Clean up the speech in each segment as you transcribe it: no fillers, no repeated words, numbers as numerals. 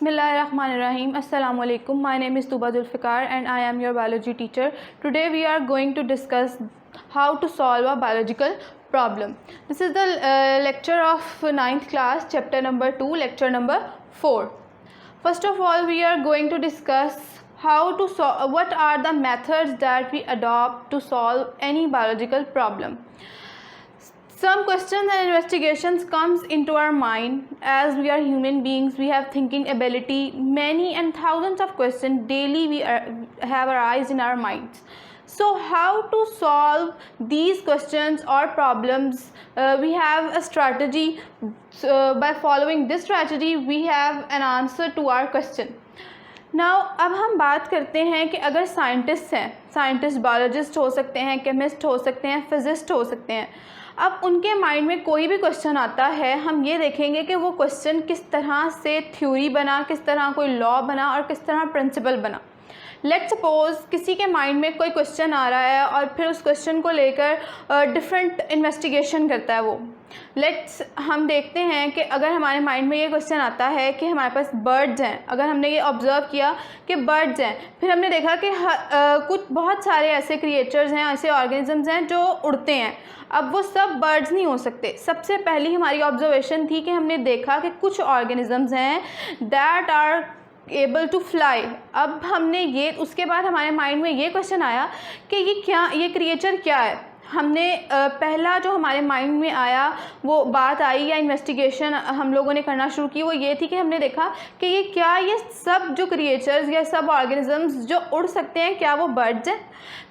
Bismillahirrahmanirrahim. Assalamu alaikum. My name is Tuba Zulfikar and I am your biology teacher. Today we are going to discuss how to solve a biological problem. This is the lecture of 9th class, chapter number 2, lecture number 4. First of all, we are going to discuss what are the methods that we adopt to solve any biological problem. Some questions and investigations comes into our mind. As we are human beings, we have thinking ability. Many and thousands of questions daily have arise in our minds. So how to solve these questions or problems? We have a strategy. By following this strategy, we have an answer to our question. Now अब हम बात करते हैं कि अगर scientist biologist हो सकते हैं, केमिस्ट हो सकते हैं, फिजिस्ट हो सकते हैं, अब उनके माइंड में कोई भी क्वेश्चन आता है, हम ये देखेंगे कि वो क्वेश्चन किस तरह से थ्योरी बना, किस तरह कोई लॉ बना और किस तरह प्रिंसिपल बना. लेट्स सपोज किसी के माइंड में कोई क्वेश्चन आ रहा है और फिर उस क्वेश्चन को लेकर डिफरेंट इन्वेस्टिगेशन करता है वो. हम देखते हैं कि अगर हमारे माइंड में ये क्वेश्चन आता है कि हमारे पास बर्ड्स हैं, अगर हमने ये ऑब्ज़र्व किया कि बर्ड्स हैं, फिर हमने देखा कि कुछ बहुत सारे ऐसे क्रिएचर्स हैं, ऐसे ऑर्गेनिजम्स हैं जो उड़ते हैं. अब वो सब बर्ड्स नहीं हो सकते. सबसे पहली हमारी ऑब्जर्वेशन थी कि हमने देखा कि कुछ ऑर्गेनिजम्स हैं that are able to fly. अब हमने उसके बाद हमारे माइंड में ये क्वेश्चन आया कि ये क्रिएचर क्या है. हमने पहला जो हमारे माइंड में आया वो बात आई या इन्वेस्टिगेशन हम लोगों ने करना शुरू की, वो ये थी कि हमने देखा कि ये सब जो क्रिएचर्स या सब ऑर्गेनिजम्स जो उड़ सकते हैं, क्या वो बर्ड्स हैं.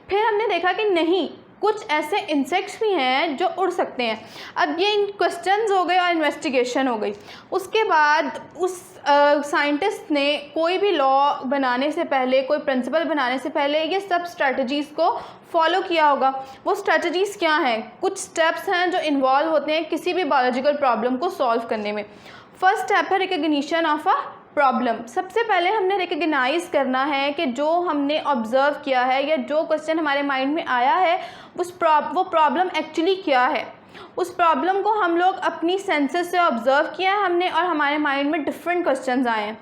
फिर हमने देखा कि नहीं, कुछ ऐसे इंसेक्ट्स भी हैं जो उड़ सकते हैं. अब ये क्वेश्चंस हो गए और इन्वेस्टिगेशन हो गई. उसके बाद उस साइंटिस्ट ने कोई भी लॉ बनाने से पहले, कोई प्रिंसिपल बनाने से पहले ये सब स्ट्रैटेजीज़ को फॉलो किया होगा. वो स्ट्रैटेजीज़ क्या हैं? कुछ स्टेप्स हैं जो इन्वॉल्व होते हैं किसी भी बायोलॉजिकल प्रॉब्लम को सॉल्व करने में. फर्स्ट स्टेप है रिकग्निशन ऑफ अ प्रॉब्लम. सबसे पहले हमने रिकग्नाइज़ करना है कि जो हमने ऑब्ज़र्व किया है या जो क्वेश्चन हमारे माइंड में आया है वो प्रॉब्लम एक्चुअली क्या है. उस प्रॉब्लम को हम लोग अपनी सेंसेस से ऑब्ज़र्व किया है हमने और हमारे माइंड में डिफरेंट क्वेश्चंस आए हैं.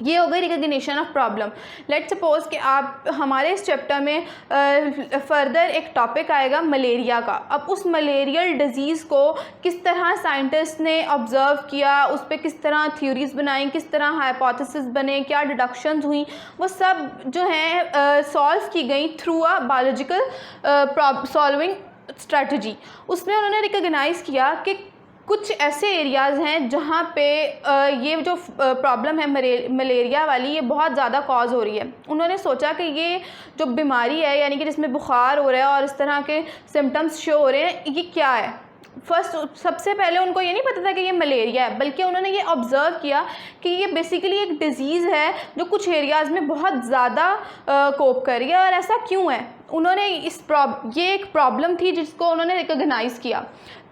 ये हो गई recognition of problem. Let's suppose कि आप हमारे इस चैप्टर में फर्दर एक टॉपिक आएगा मलेरिया का. अब उस मलेरियल डिजीज़ को किस तरह साइंटिस्ट ने ऑब्ज़र्व किया, उस पर किस तरह थ्योरीज़ बनाई, किस तरह हाइपोथेसिस बने, क्या डिडक्शंस हुई, वो सब जो हैं सॉल्व की गई through a biological solving strategy. उसमें उन्होंने रिकग्नाइज़ किया कि कुछ ऐसे एरियाज़ हैं जहाँ पे ये जो प्रॉब्लम है मलेरिया वाली, ये बहुत ज़्यादा कॉज हो रही है. उन्होंने सोचा कि ये जो बीमारी है, यानी कि जिसमें बुखार हो रहा है और इस तरह के सिम्टम्स शो हो रहे हैं, ये क्या है. सबसे पहले उनको ये नहीं पता था कि ये मलेरिया है, बल्कि उन्होंने ये ऑब्ज़र्व किया कि ये बेसिकली एक डिज़ीज़ है जो कुछ एरियाज़ में बहुत ज़्यादा कोप कर रही है. और ऐसा क्यों है? उन्होंने ये एक प्रॉब्लम थी जिसको उन्होंने रिकग्नाइज़ किया.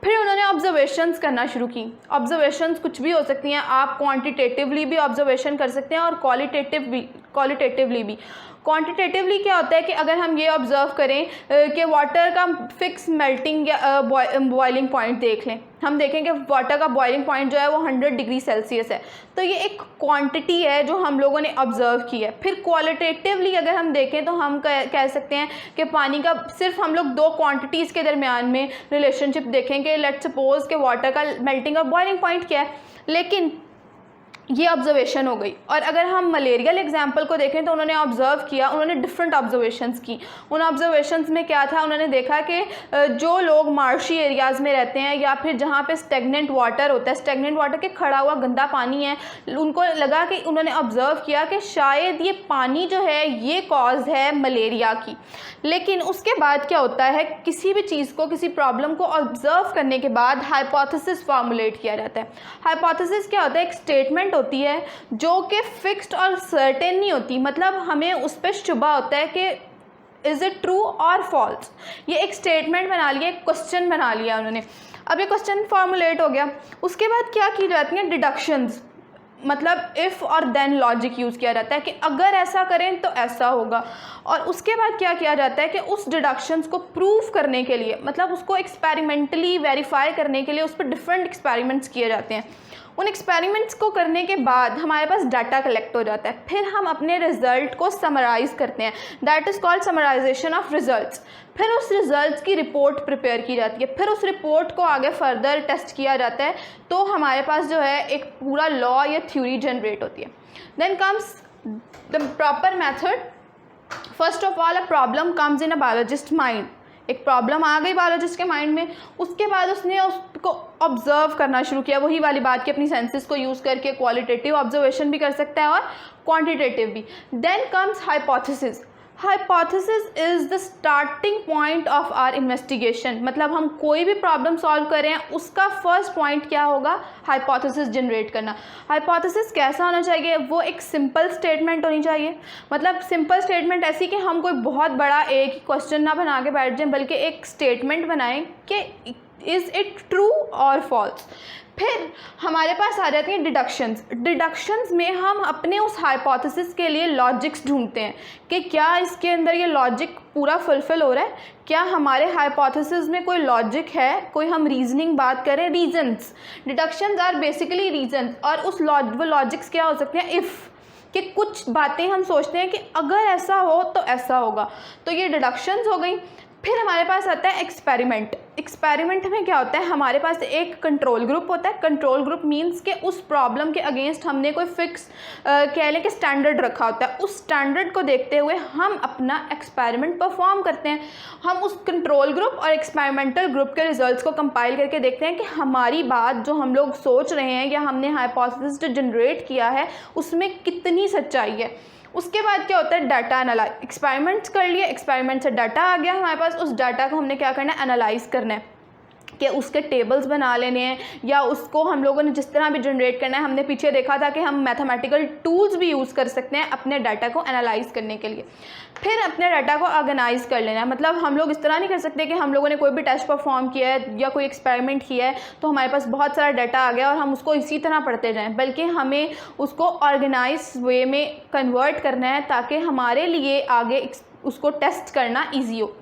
फिर उन्होंने ऑब्जर्वेशंस करना शुरू की. ऑब्जर्वेशंस कुछ भी हो सकती हैं. आप क्वांटिटेटिवली भी ऑब्जर्वेशन कर सकते हैं और क्वालिटेटिवली भी. क्वांटिटेटिवली क्या होता है कि अगर हम ये ऑब्ज़र्व करें कि वाटर का फिक्स मेल्टिंग या बॉइलिंग पॉइंट देख लें, हम देखें कि वाटर का बॉइलिंग पॉइंट जो है वो 100 डिग्री सेल्सियस है, तो ये एक क्वांटिटी है जो हम लोगों ने ऑब्ज़र्व की है. फिर क्वालिटेटिवली अगर हम देखें तो हम कह सकते हैं कि पानी का सिर्फ हम लोग दो क्वांटिटीज़ के दरमियान में रिलेशनशिप देखेंगे. लेट्स सपोज कि वाटर का मेल्टिंग और बॉइलिंग पॉइंट क्या है. लेकिन ये ऑब्जर्वेशन हो गई. और अगर हम मलेरियल एग्जाम्पल को देखें तो उन्होंने ऑब्ज़र्व किया, उन्होंने डिफरेंट ऑब्जर्वेशंस की. उन ऑब्जर्वेशंस में क्या था, उन्होंने देखा कि जो लोग मार्शी एरियाज़ में रहते हैं या फिर जहाँ पे स्टेगनेंट वाटर होता है, स्टेगनेंट वाटर के खड़ा हुआ गंदा पानी है, उनको लगा कि उन्होंने ऑब्ज़र्व किया कि शायद ये पानी जो है ये कॉज है मलेरिया की. लेकिन उसके बाद क्या होता है, किसी भी चीज़ को, किसी प्रॉब्लम को ऑब्ज़र्व करने के बाद हाइपोथेसिस फार्मुलेट किया जाता है. हाइपोथेसिस क्या होता है? एक स्टेटमेंट होती है जो कि फिक्स्ड और सर्टेन नहीं होती. मतलब हमें उस पर शुबा होता है कि इज़ इट ट्रू और फॉल्स. ये एक स्टेटमेंट बना लिया, एक क्वेश्चन बना लिया उन्होंने. अब ये क्वेश्चन फॉर्मुलेट हो गया. उसके बाद क्या की जाती हैं? डिडक्शंस. मतलब इफ़ और देन लॉजिक यूज़ किया जाता है कि अगर ऐसा करें तो ऐसा होगा. और उसके बाद क्या किया जाता है कि उस डिडक्शंस को प्रूव करने के लिए, मतलब उसको एक्सपेरिमेंटली वेरीफाई करने के लिए उस पर डिफरेंट एक्सपेरिमेंट्स किए जाते हैं. उन एक्सपेरिमेंट्स को करने के बाद हमारे पास डाटा कलेक्ट हो जाता है, फिर हम अपने रिज़ल्ट को समराइज़ करते हैं, that is called summarisation of results. फिर उस रिज़ल्ट्स की रिपोर्ट प्रिपेयर की जाती है, फिर उस रिपोर्ट को आगे फर्दर टेस्ट किया जाता है, तो हमारे पास जो है एक पूरा लॉ या थ्योरी जनरेट होती है। Then comes the proper method. First of all, a problem comes in a biologist mind. एक प्रॉब्लम आ गई बायोलॉजिस्ट के माइंड में, उसके बाद उसने उसको ऑब्जर्व करना शुरू किया, वही वाली बात कि अपनी सेंसेस को यूज़ करके क्वालिटेटिव ऑब्जर्वेशन भी कर सकता है और क्वांटिटेटिव भी। Then comes hypothesis. Hypothesis is the starting point of our investigation. मतलब हम कोई भी प्रॉब्लम सॉल्व कर रहे हैं, उसका फर्स्ट पॉइंट क्या होगा? हाइपोथेसिस जनरेट करना। हाइपोथेसिस कैसा होना चाहिए? वो एक सिंपल स्टेटमेंट होनी चाहिए। मतलब सिंपल स्टेटमेंट ऐसी कि हम कोई बहुत बड़ा एक ही क्वेश्चन ना बना के बैठ जाएं, बल्कि एक स्टेटमेंट बनाएं कि इज़ इट ट्रू और फॉल्स। फिर हमारे पास आ जाती हैं डिडक्शंस। डिडक्शंस में हम अपने उस हाइपोथेसिस के लिए लॉजिक्स ढूंढते हैं कि क्या इसके अंदर ये लॉजिक पूरा फुलफिल हो रहा है, क्या हमारे हाइपोथेसिस में कोई लॉजिक है, कोई हम रीजनिंग बात करें, reasons. Deductions are basically reasons, और उस वो लॉजिक्स क्या हो सकते हैं? इफ़, कि कुछ बातें हम सोचते हैं कि अगर ऐसा हो तो ऐसा होगा, तो ये डिडक्शंस हो गई। फिर हमारे पास आता है एक्सपेरिमेंट। एक्सपेरिमेंट में क्या होता है? हमारे पास एक कंट्रोल ग्रुप होता है। कंट्रोल ग्रुप मींस कि उस प्रॉब्लम के अगेंस्ट हमने कोई फिक्स कह लें कि स्टैंडर्ड रखा होता है। उस स्टैंडर्ड को देखते हुए हम अपना एक्सपेरिमेंट परफॉर्म करते हैं। हम उस कंट्रोल ग्रुप और एक्सपेरिमेंटल ग्रुप के रिजल्ट्स को कंपाइल करके देखते हैं कि हमारी बात जो हम लोग सोच रहे हैं या हमने हाइपोथेसिस जो जनरेट किया है उसमें कितनी सच्चाई है। उसके बाद क्या होता है? Data analyse. एक्सपेरिमेंट्स कर लिए, एक्सपेरिमेंट से डाटा आ गया हमारे पास, उस डाटा को हमने क्या करना है? एनालाइज करना है, कि उसके टेबल्स बना लेने हैं, या उसको हम लोगों ने जिस तरह भी जनरेट करना है। हमने पीछे देखा था कि हम मैथमेटिकल टूल्स भी यूज़ कर सकते हैं अपने डाटा को एनालाइज करने के लिए। फिर अपने डाटा को ऑर्गेनाइज कर लेना है। मतलब हम लोग इस तरह नहीं कर सकते कि हम लोगों ने कोई भी टेस्ट परफॉर्म किया है या कोई एक्सपेरिमेंट किया है तो हमारे पास बहुत सारा डाटा आ गया और हम उसको इसी तरह पढ़ते जाएं, बल्कि हमें उसको ऑर्गेनाइज वे में कन्वर्ट करना है ताकि हमारे लिए आगे उसको टेस्ट करना ईजी हो।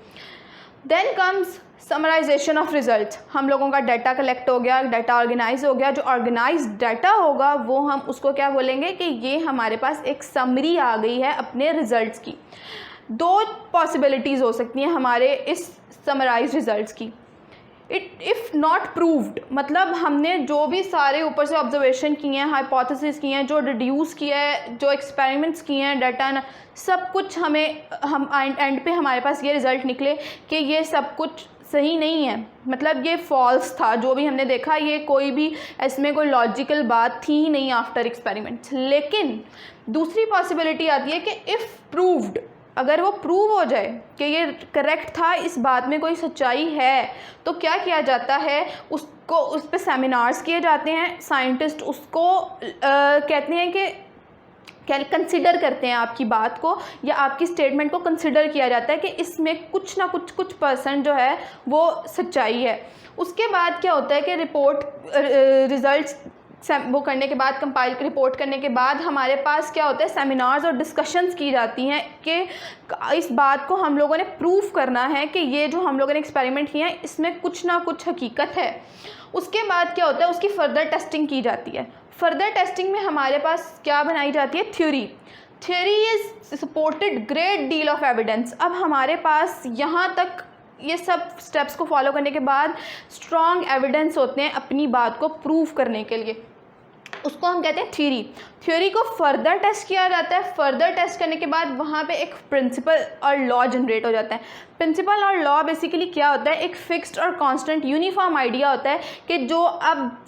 Then comes summarisation of result. हम लोगों का डाटा कलेक्ट हो गया, डाटा ऑर्गेनाइज हो गया। जो ऑर्गेनाइज डाटा होगा वो हम उसको क्या बोलेंगे कि ये हमारे पास एक समरी आ गई है अपने रिजल्ट्स की। दो पॉसिबिलिटीज़ हो सकती हैं हमारे इस समराइज रिजल्ट्स की। इफ़ नॉट प्रूव्ड, मतलब हमने जो भी सारे ऊपर से ऑब्जर्वेशन किए हैं, हाइपोथेसिस किए हैं, जो डिड्यूस किया है, जो एक्सपेरिमेंट्स किए हैं, डाटा सब कुछ हम एंड पे हमारे पास ये रिज़ल्ट निकले कि ये सब कुछ सही नहीं है, मतलब ये फॉल्स था, जो भी हमने देखा ये कोई भी इसमें कोई लॉजिकल बात थी ही नहीं आफ्टर एक्सपेरिमेंट्स। लेकिन दूसरी पॉसिबिलिटी आती है कि इफ़ प्रूव्ड, अगर वो प्रूव हो जाए कि ये करेक्ट था, इस बात में कोई सच्चाई है, तो क्या किया जाता है? उसको उस पर सेमिनार्स किए जाते हैं। साइंटिस्ट उसको कहते हैं कि क्या कंसिडर करते हैं आपकी बात को या आपकी स्टेटमेंट को कंसिडर किया जाता है कि इसमें कुछ ना कुछ परसेंट जो है वो सच्चाई है। उसके बाद क्या होता है कि रिपोर्ट रिजल्ट्स वो करने के बाद, कंपाइल रिपोर्ट करने के बाद हमारे पास क्या होता है? सेमिनार्स और डिस्कशंस की जाती हैं कि इस बात को हम लोगों ने प्रूफ करना है कि ये जो हम लोगों ने एक्सपेरिमेंट किया है इसमें कुछ ना कुछ हकीकत है। उसके बाद क्या होता है? उसकी फर्दर टेस्टिंग की जाती है। फर्दर टेस्टिंग में हमारे पास क्या बनाई जाती है? Theory. Theory is supported great deal of evidence. अब हमारे पास यहाँ तक ये सब स्टेप्स को फॉलो करने के बाद स्ट्रॉन्ग एविडेंस होते हैं अपनी बात को प्रूव करने के लिए, उसको हम कहते हैं थ्योरी। थ्योरी को फर्दर टेस्ट किया जाता है। फर्दर टेस्ट करने के बाद वहाँ पे एक प्रिंसिपल और लॉ जनरेट हो जाता है। प्रिंसिपल और लॉ बेसिकली क्या होता है? एक फिक्स्ड और कांस्टेंट यूनिफॉर्म आइडिया होता है कि जो अब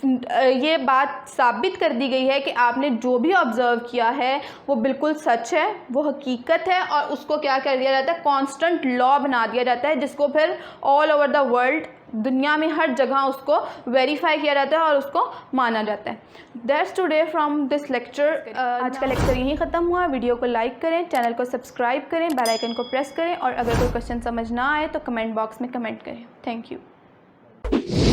ये बात साबित कर दी गई है कि आपने जो भी ऑब्जर्व किया है वो बिल्कुल सच है, वो हकीकत है, और उसको क्या कर दिया जाता है? कांस्टेंट लॉ बना दिया जाता है, जिसको फिर ऑल ओवर द वर्ल्ड, दुनिया में हर जगह उसको वेरीफाई किया जाता है और उसको माना जाता है। That's today from this lecture. आज का लेक्चर यहीं ख़त्म हुआ। वीडियो को लाइक करें, चैनल को सब्सक्राइब करें, बेल आइकन को प्रेस करें, और अगर कोई क्वेश्चन समझ ना आए तो कमेंट बॉक्स में कमेंट करें। Thank you.